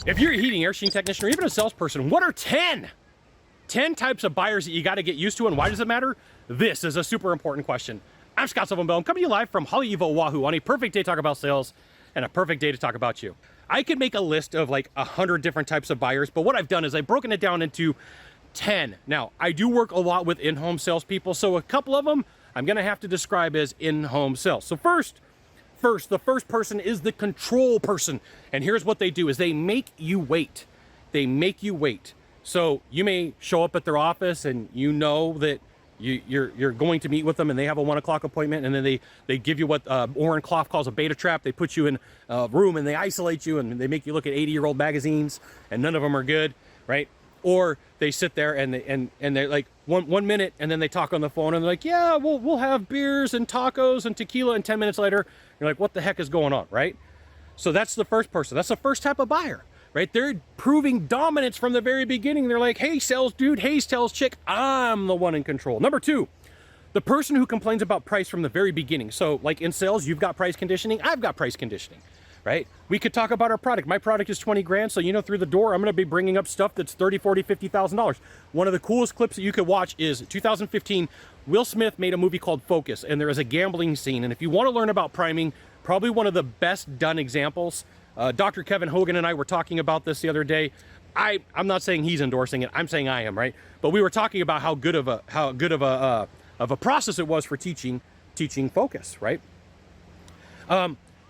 If you're a heating air machine technician or even a salesperson, what are 10 types of buyers that you got to get used to, and why does it matter? This is a super important question. I'm Scott Silverman. I'm coming to you live from Holly, Oahu on a perfect day to talk about sales and a perfect day to talk about you. I could make a list of like 100 different types of buyers, but what I've done is I've broken it down into 10. Now, I do work a lot with in-home salespeople, so a couple of them I'm going to have to describe as in-home sales. So first, the first person is the control person. And here's what they do is they make you wait. They make you wait. So you may show up at their office and you know that you're going to meet with them and they have a 1 o'clock appointment, and then they give you what Orrin Clough calls a beta trap. They put you in a room and they isolate you and they make you look at 80-year-old magazines and none of them are good, right? Or they sit there and they're like one minute and then they talk on the phone and they're like, yeah, we'll have beers and tacos and tequila, and 10 minutes later, you're like, what the heck is going on, right? So that's the first person. That's the first type of buyer, right? They're proving dominance from the very beginning. They're like, hey, sales dude, hey, sales chick, I'm the one in control. Number two, the person who complains about price from the very beginning. So like in sales, you've got price conditioning, I've got price conditioning, right? We could talk about our product. My product is 20 grand. So, through the door, I'm going to be bringing up stuff that's $30, $40, $50,000. One of the coolest clips that you could watch is 2015, Will Smith made a movie called Focus, and there is a gambling scene. And if you want to learn about priming, probably one of the best done examples. Dr. Kevin Hogan and I were talking about this the other day. I'm not saying he's endorsing it. I'm saying I am, right? But we were talking about how good of a process it was for teaching focus, right?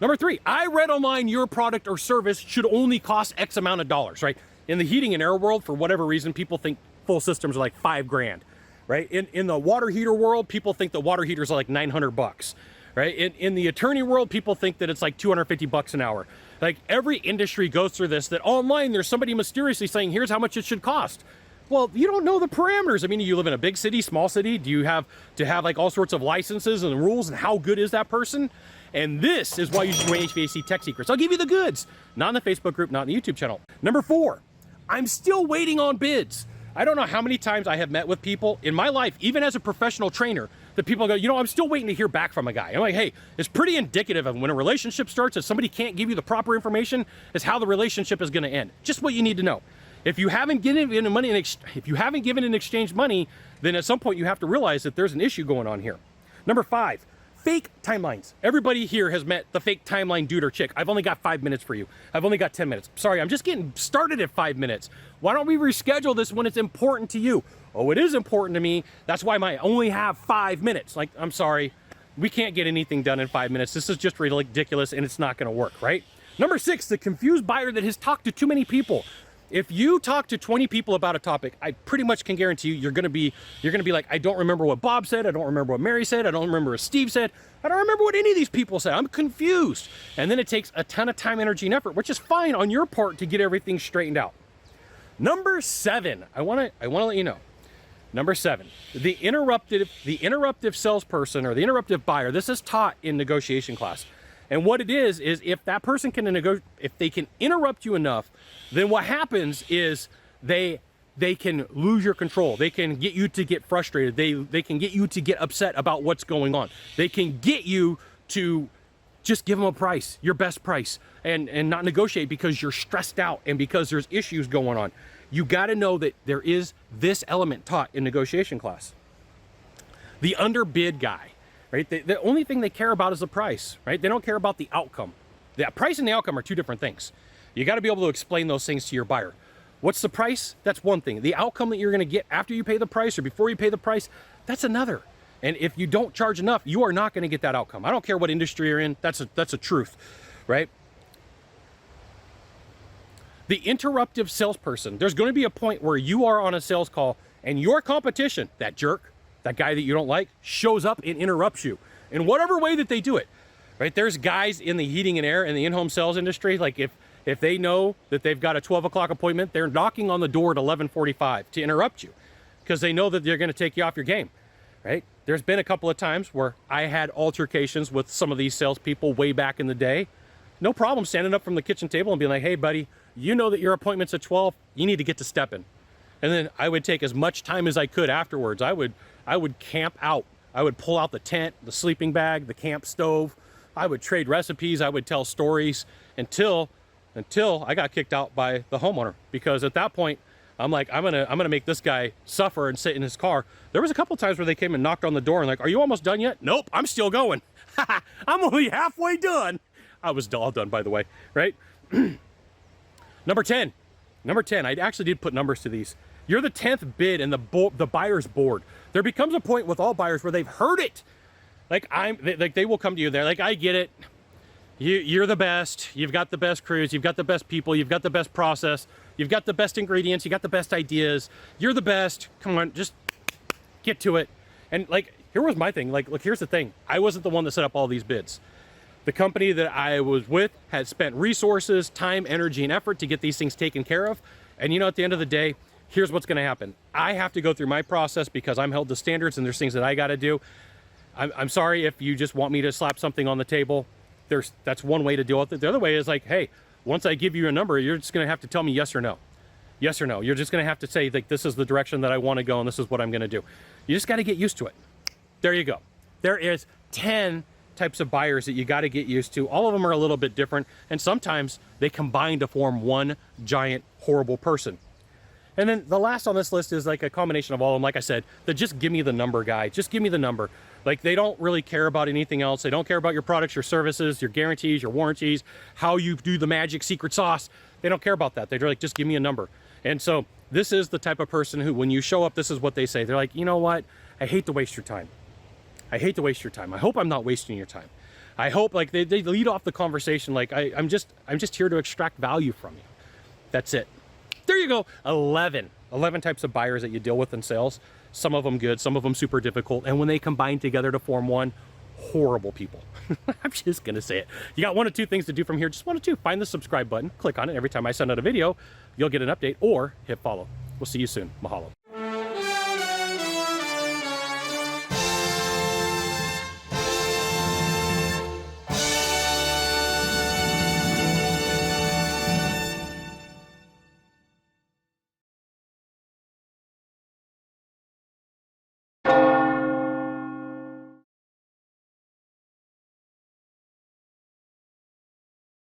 Number three, I read online your product or service should only cost X amount of dollars, right? In the heating and air world, for whatever reason, people think full systems are like $5 grand, right? In the water heater world, people think the water heaters are like $900, right? In the attorney world, people think that it's like $250 an hour. Like every industry goes through this, that online there's somebody mysteriously saying, here's how much it should cost. Well, you don't know the parameters. I mean, you live in a big city, small city? Do you have to have like all sorts of licenses and rules, and how good is that person? And this is why you should join HVAC Tech Secrets. I'll give you the goods. Not in the Facebook group, not in the YouTube channel. Number four, I'm still waiting on bids. I don't know how many times I have met with people in my life, even as a professional trainer, that people go, I'm still waiting to hear back from a guy. I'm like, hey, it's pretty indicative of when a relationship starts, if somebody can't give you the proper information, is how the relationship is going to end. Just what you need to know. If you haven't given in exchange money, then at some point you have to realize that there's an issue going on here. Number five, fake timelines. Everybody here has met the fake timeline dude or chick. I've only got 5 minutes for you. I've only got 10 minutes. Sorry, I'm just getting started at 5 minutes. Why don't we reschedule this when it's important to you? Oh, it is important to me. That's why I only have 5 minutes. Like, I'm sorry, we can't get anything done in 5 minutes. This is just ridiculous and it's not gonna work, right? Number six, the confused buyer that has talked to too many people. If you talk to 20 people about a topic, I pretty much can guarantee you, you're gonna be like, I don't remember what Bob said, I don't remember what Mary said, I don't remember what Steve said, I don't remember what any of these people said. I'm confused. And then it takes a ton of time, energy, and effort, which is fine on your part to get everything straightened out. Number seven, I wanna let you know. Number seven, the interruptive salesperson or the interruptive buyer. This is taught in negotiation class. And what it is if that person if they can interrupt you enough, then what happens is they can lose your control. They can get you to get frustrated. They can get you to get upset about what's going on. They can get you to just give them a price, your best price, and not negotiate because you're stressed out and because there's issues going on. You got to know that there is this element taught in negotiation class. The underbid guy. Right? The only thing they care about is the price, right? They don't care about the outcome. The price and the outcome are two different things. You got to be able to explain those things to your buyer. What's the price? That's one thing. The outcome that you're going to get after you pay the price or before you pay the price, that's another. And if you don't charge enough, you are not going to get that outcome. I don't care what industry you're in. That's a truth, right? The interruptive salesperson, there's going to be a point where you are on a sales call and your competition, that jerk, that guy that you don't like, shows up and interrupts you in whatever way that they do it, right? There's guys in the heating and air and the in-home sales industry, like if they know that they've got a 12 o'clock appointment, they're knocking on the door at 11:45 to interrupt you because they know that they're going to take you off your game, right? There's been a couple of times where I had altercations with some of these salespeople way back in the day. No problem standing up from the kitchen table and being like, hey, buddy, you know that your appointment's at 12. You need to get to stepping. And then I would take as much time as I could afterwards. I would camp out. I would pull out the tent, the sleeping bag, the camp stove. I would trade recipes. I would tell stories until until I got kicked out by the homeowner, because at that point, I'm like, I'm gonna make this guy suffer and sit in his car. There was a couple times where they came and knocked on the door and like, are you almost done yet? Nope, I'm still going. I'm only halfway done. I was all done, by the way, right? Number 10, I actually did put numbers to these. You're the 10th bid in the buyer's board. There becomes a point with all buyers where they've heard it. Like they will come to you. They're like, I get it. You're the best. You've got the best crews. You've got the best people. You've got the best process. You've got the best ingredients. You got the best ideas. You're the best. Come on, just get to it. And like, here was my thing. Like, look, here's the thing. I wasn't the one that set up all these bids. The company that I was with had spent resources, time, energy, and effort to get these things taken care of. And you know, at the end of the day, here's what's going to happen. I have to go through my process because I'm held to standards and there's things that I got to do. I'm sorry if you just want me to slap something on the table. That's one way to deal with it. The other way is like, hey, once I give you a number, you're just going to have to tell me yes or no. Yes or no. You're just going to have to say, like, this is the direction that I want to go and this is what I'm going to do. You just got to get used to it. There you go. There is 10 types of buyers that you got to get used to. All of them are a little bit different, and sometimes they combine to form one giant horrible person. And then the last on this list is like a combination of all of them. Like I said, the just give me the number guy. Just give me the number. Like, they don't really care about anything else. They don't care about your products, your services, your guarantees, your warranties, how you do the magic secret sauce. They don't care about that. They're like, just give me a number. And so this is the type of person who, when you show up, this is what they say. They're like, you know what? I hate to waste your time. I hate to waste your time. I hope I'm not wasting your time. I hope, like, they lead off the conversation like, I'm just here to extract value from you. That's it. There you go. 11 types of buyers that you deal with in sales. Some of them good, some of them super difficult. And when they combine together to form one, horrible people. I'm just going to say it. You got one of two things to do from here. Just one of two. Find the subscribe button, click on it. Every time I send out a video, you'll get an update, or hit follow. We'll see you soon. Mahalo.